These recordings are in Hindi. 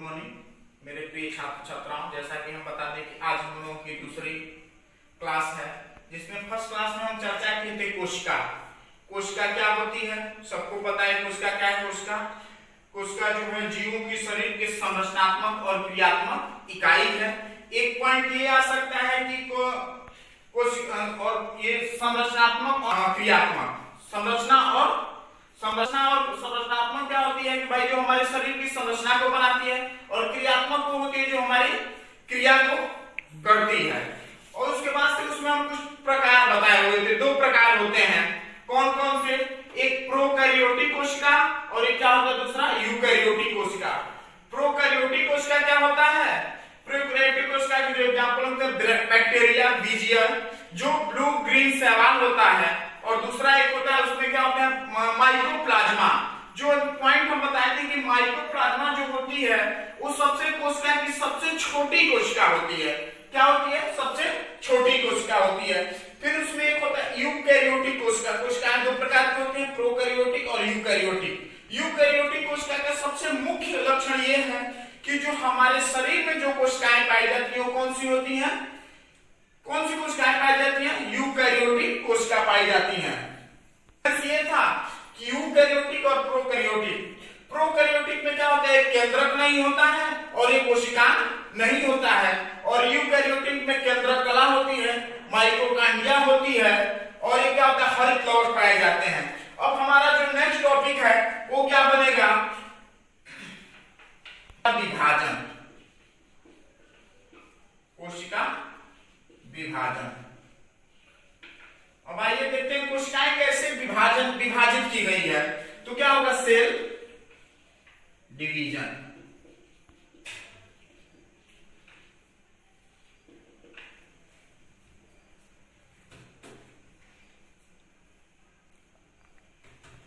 मॉर्निंग मेरे प्रिय छात्र छात्राओं। जैसा कि हम बता दें कि आज हम लोगों की दूसरी क्लास है, जिसमें फर्स्ट क्लास में हम चर्चा की थी कोशिका। कोशिका क्या होती है, सबको पता है कोशिका क्या है। कोशिका कोशिका जो है जीवों की शरीर के संरचनात्मक और क्रियात्मक इकाई है। एक पॉइंट ये आ सकता है कि और ये संरचनात्मक और क्रियात्मक, संरचना और संरचनात्मक क्या होती है कि भाई जो हमारे शरीर की संरचना को बनाती है, और क्रियात्मक वो होती है जो हमारी क्रिया को करती है। और उसके बाद से उसमें हम कुछ प्रकार बताए हुए थे, 2 प्रकार होते हैं। कौन कौन से? एक प्रोकैरियोटिक कोशिका और एक क्या होता है दूसरा यूकैरियोटिक कोशिका। प्रोकैरियोटिक कोशिका क्या होता है? प्रोकैरियोटिक कोशिका के जो एग्जांपल होते हैं बैक्टीरिया, बीजियर जो ब्लू ग्रीन शैवाल होता है, और दूसरा एक होता है उसमें क्या होता है माइकोप्लाज्मा। जो पॉइंट हम बताए थे कि माइकोप्लाज्मा जो होती है वो सबसे कोशिका की सबसे छोटी कोशिका होती है। क्या होती है? सबसे छोटी कोशिका होती है। फिर उसमें एक होता है यूकैरियोटिक कोशिका। कोशिकाएं 2 प्रकार की होती हैं, प्रोकैरियोटिक और यूकैरियोटिक। यूकैरियोटिक कोशिका का सबसे मुख्य लक्षण ये है कि जो हमारे शरीर में जो कोशिकाएं पाई जाती है वो कौन सी होती हैं? कौन सी कोशिकाएं पाई जाती हैं? यूकैरियोटिक कोशिका पाई जाती हैं। ये था कि यूकैरियोटिक और प्रोकैरियोटिक। प्रोकैरियोटिक में क्या होता है? केंद्रक नहीं होता है और एक कोशिका नहीं होता है। और यूकैरियोटिक में केंद्रक कला होती है, माइटोकॉन्ड्रिया होती है, और ये क्या होता है? हरित लवण पाए जाते हैं। अब हमारा जो नेक्स्ट टॉपिक है वो क्या बनेगा? विभाजन, कोशिका विभाजन। अब आइए देखते हैं कोशिकाएं कैसे विभाजित की गई है। तो क्या होगा? Cell division.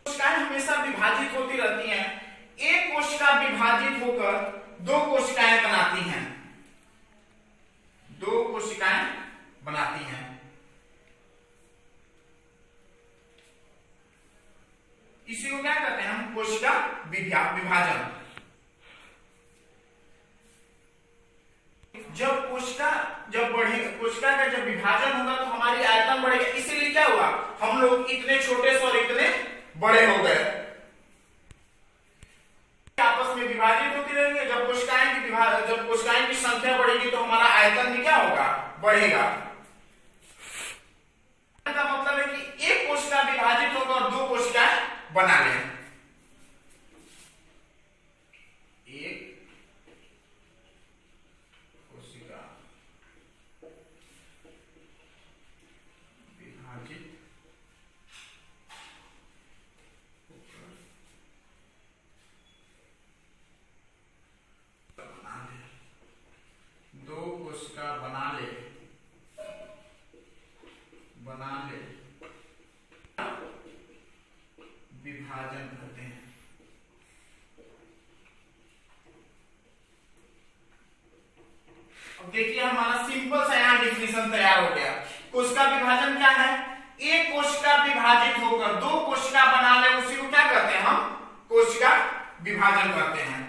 कोशिकाएं हमेशा विभाजित होती रहती हैं। एक कोशिका विभाजित होकर 2 कोशिकाएं बनाती हैं, 2 कोशिकाएं बनाती हैं। इसी को क्या कहते हैं हम? कोशिका विभाजन। जब कोशिका कोशिका का जब विभाजन होगा तो हमारी आयतन बढ़ेगा। इसीलिए क्या हुआ? हम लोग इतने छोटे से और इतने बड़े हो गए। आपस में विभाजित होती रहेंगे। जब कोशिकाएं की संख्या बढ़ेगी तो हमारा आयतन भी क्या होगा? बढ़ेगा। का मतलब है कि एक कोशिका विभाजित होकर और 2 कोशिकाएं बना लें। एक कोशिका विभाजित बना ले, 2 कोशिका बना ले विभाजन करते हैं। अब देखिए हमारा सिंपल सा यहाँ डिफिनेशन तैयार हो गया। कोशिका विभाजन क्या है? एक कोशिका विभाजित होकर 2 कोशिका बना ले, उसी को क्या कहते हैं? हम कोशिका विभाजन करते हैं।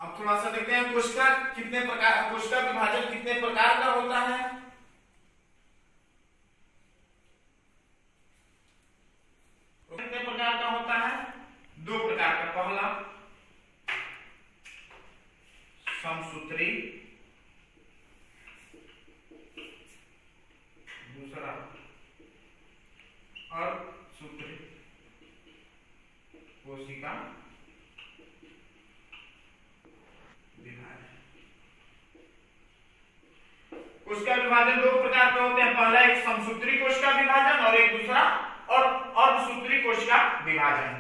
अब थोड़ा सा देखते हैं कोशिका विभाजन कितने प्रकार का होता है। कितने प्रकार का होता है? 2 प्रकार का। पहला समसूत्री, दूसरा अर्धसूत्री कोशिका कोशिका विभाजन 2 प्रकार के होते हैं। पहला एक समसूत्री कोशिका विभाजन और एक दूसरा और अर्धसूत्री कोशिका विभाजन।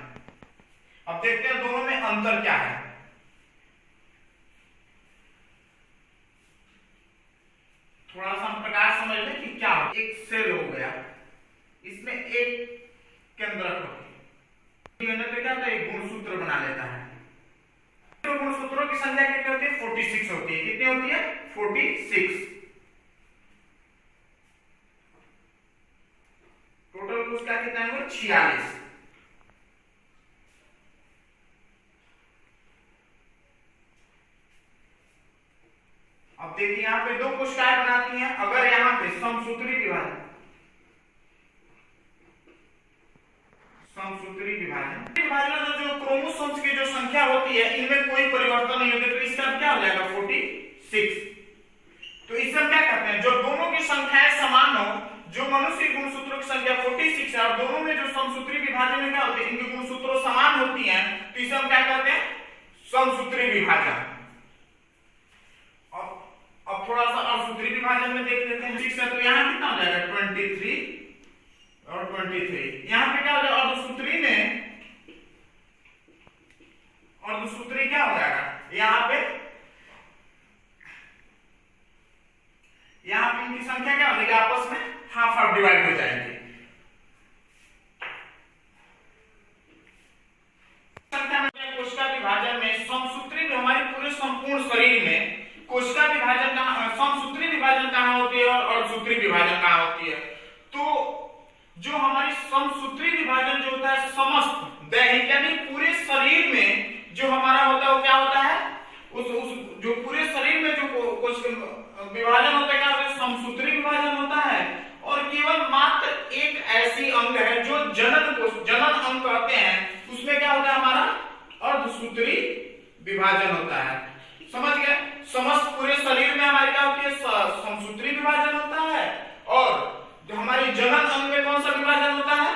अब देखते हैं दोनों में अंतर क्या है। थोड़ा सा हम प्रकार समझ लें कि क्या हो। एक सेल हो गया, इसमें एक केंद्रक होती है, क्या होता है? एक गुणसूत्र बना लेता है। तो गुणसूत्रों की संख्या कितनी होती है? 46 होती है। कितनी होती है? 46। टोटल उसका कितना है 46। अब देखिए यहाँ पे 2 कोशिकाएं बनाती हैं। अगर यहाँ पे समसूत्री विभाजन में जो क्रोमोसोम्स की जो संख्या होती है इनमें कोई परिवर्तन नहीं होता, तो इसका क्या हो जाएगा 46। तो इसमें क्या करते हैं, जो दोनों की संख्याएं समान हो, जो मनुष्य के गुणसूत्रों की संख्या 46 है और दोनों में जो समसूत्री विभाजन में क्या होती है, इनके गुणसूत्रों समान होती हैं, तो इसे हम क्या कहते हैं समसूत्री विभाजन। अब थोड़ा सा असूत्री विभाजन में देख लेते हैं। 6 है तो यहाँ कितना हो जाएगा 23 और 23। यहाँ पे क्या हो जाएगा अर्धसूत्री में, अर्धसूत्री क्या हो जाएगा यहाँ पे इनकी संख्या क्या हो जाएगी, आपस में हाफ हाफ डिवाइड हो जाएंगे। संख्या में कोशिका विभाजन में समसूत्री में हमारे पूरे संपूर्ण शरीर में कोशिका विभाजन कहाँ, समसूत्री विभाजन कहाँ होती है और अर्धसूत्री विभाजन कहाँ होती है। तो जो हमारी समसूत्री विभाजन जो होता है समस्त दैहिक यानी पूरे शरीर में जो हमारा होता है वो क्या होता है, उस जो पूरे शरीर में जो विभाजन होता है क्या होता है समसूत्री विभाजन होता है। और केवल मात्र एक ऐसी अंग है जो जनन अंग कहते हैं, उसमें क्या होता है हमारा अर्धसूत्री विभाजन होता है। समझ गए, समस्त पूरे शरीर में हमारी क्या होती है समसूत्री विभाजन होता है। और जो हमारी जनन अंग में कौन सा विभाजन होता है,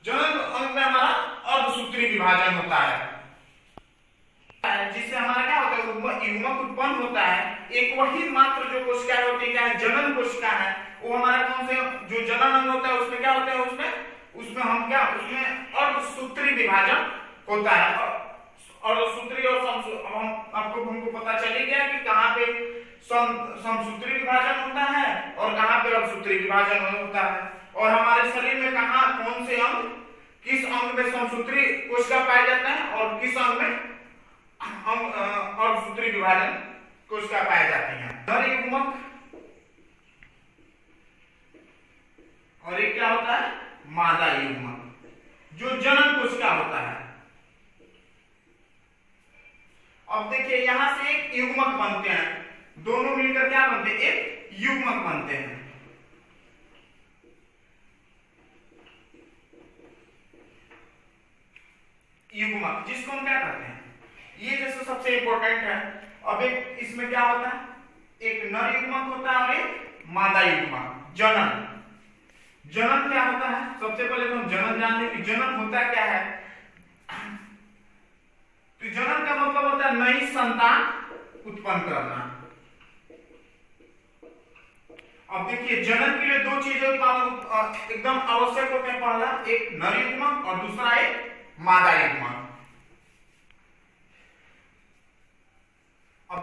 जनन अंग में हमारा अर्धसूत्री विभाजन होता है, जिससे हमारा क्या होता है युग्मक उत्पन्न होता है। एक वही मात्र जो कोशिका होती है क्या है जनन कोशिका है, वो हमारा कौन से जो जनन अंग होता है उसमें क्या होता है उसमें हम क्या उसमें अर्धसूत्री विभाजन होता है। अर्धसूत्री और हमको पता चल गया कि कहाँ पे समसूत्री विभाजन होता है और कहाँ पे अर्धसूत्री विभाजन होता है। और हमारे शरीर में कहाँ कौन से अंग, किस अंग में समसूत्री कोशिका पाया जाता है और किस अंग में अर्धसूत्री विभाजन कोशिका पाए जाती हैं। नर युग्मक और एक क्या होता है मादा युग्मक जो जनन कोशिका होता है। अब देखिए यहां से एक युग्मक बनते हैं, दोनों मिलकर क्या बनते हैं एक युग्मक बनते हैं। युग्मक जिसको हम क्या कहते हैं, ये जैसे सबसे इंपॉर्टेंट है। अब एक इसमें क्या होता है, एक नर युग्मक होता है और एक मादा युग्मक। जनन क्या होता है, सबसे पहले तो हम जनन जानते हैं कि जनन होता क्या है। तो जनन का मतलब होता है नई संतान उत्पन्न करना। अब देखिए जनन के लिए 2 चीजें एकदम आवश्यक होते हैं, पहला एक नर युग्मक और दूसरा एक मादा युग्मक। अब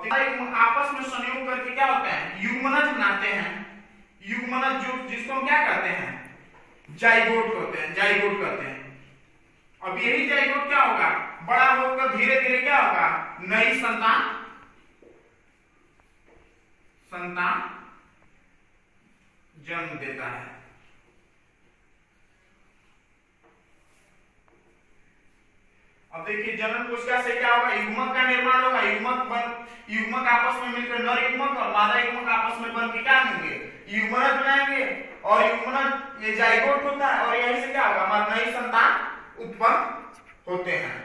आपस में संयोग करके क्या होता है युग्मनज बनाते हैं। युग्मनज जो जिसको हम क्या कहते हैं जाइगोट करते हैं। अब यही जाइगोट क्या होगा बड़ा होकर धीरे धीरे क्या होगा नई संतान जन्म देता है। अब देखिए जनन कोशिका से क्या होगा युग्मक का निर्माण होगा। युग्मक आपस में मिलकर नर युग्मक और मादा युग्मक आपस में बनकर क्या होंगे युग्मनज बनाएंगे और युग्मनज ये जाइगोट होता है और यही से क्या होगा हमारा नई संतान उत्पन्न होते हैं।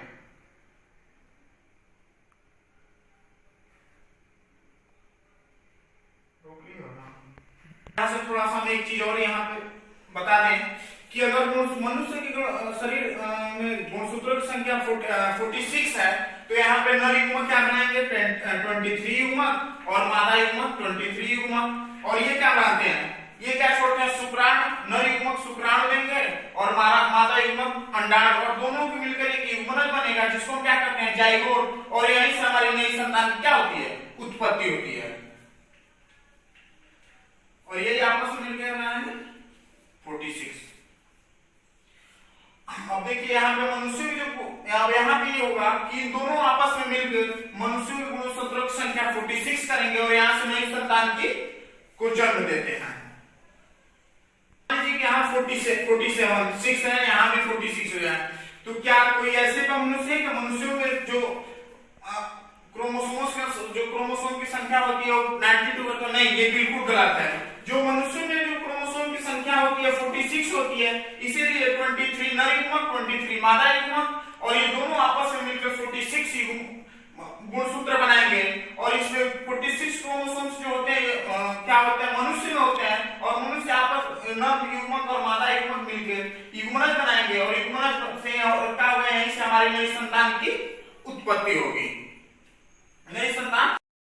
यहाँ से थोड़ा सा एक चीज और यहाँ पे बता दें कि अगर मनुष्य के शरीर में गुणसूत्रों की संख्या 46 है तो यहाँ पे नर युग्मक क्या बनाएंगे 23 युग्मक और मादा युग्मक 23 युग्मक। और ये क्या बनाते हैं ये क्या छोड़ते हैं शुक्राणु। नर युग्मक शुक्राणु देंगे और मादा युग्मक अंडाणु और दोनों को मिलकर एक युग्मनज बनेगा जिसको हम क्या कहते हैं जाइगोट। और यहीं से हमारी नई संतान क्या होती है उत्पत्ति होती है। और ये आपस में मिलकर बनाएंगे 46। अब देखिए यहाँ पे मनुष्य की जो यहाँ पे ये होगा कि इन दोनों आपस में मिलकर मनुष्य के गुणसूत्रों की संख्या 46 करेंगे और यहाँ से नई संतान की को जन्म देते हैं। यहाँ 47 6 है, यहाँ भी 46 हो जाए। तो क्या कोई ऐसे का मनुष्य है कि मनुष्यों में जो क्रोमोसोम की संख्या होती है वो 92 है? तो नहीं, ये बिल्कुल गलत है। जो मनुष्य में जो क्रोमोसोम की संख्या होती है 46 होती है, इसीलिए 23 नर युग्मक, 23 मादा युग्मक, और ये दोनों आपस में मिलकर 46 गुणसूत्र बनाएंगे। और इसमें 46 क्रोमोसोम्स जो होते हैं क्या होते हैं, मनुष्य में होते हैं, और मनुष्य आपस नर युग्मक और मादा युग्मक मिलकर युग्मनज बनाएंगे, और युग्मनज से क्या होगा, यहीं से हमारी नई संतान की उत्पत्ति होगी।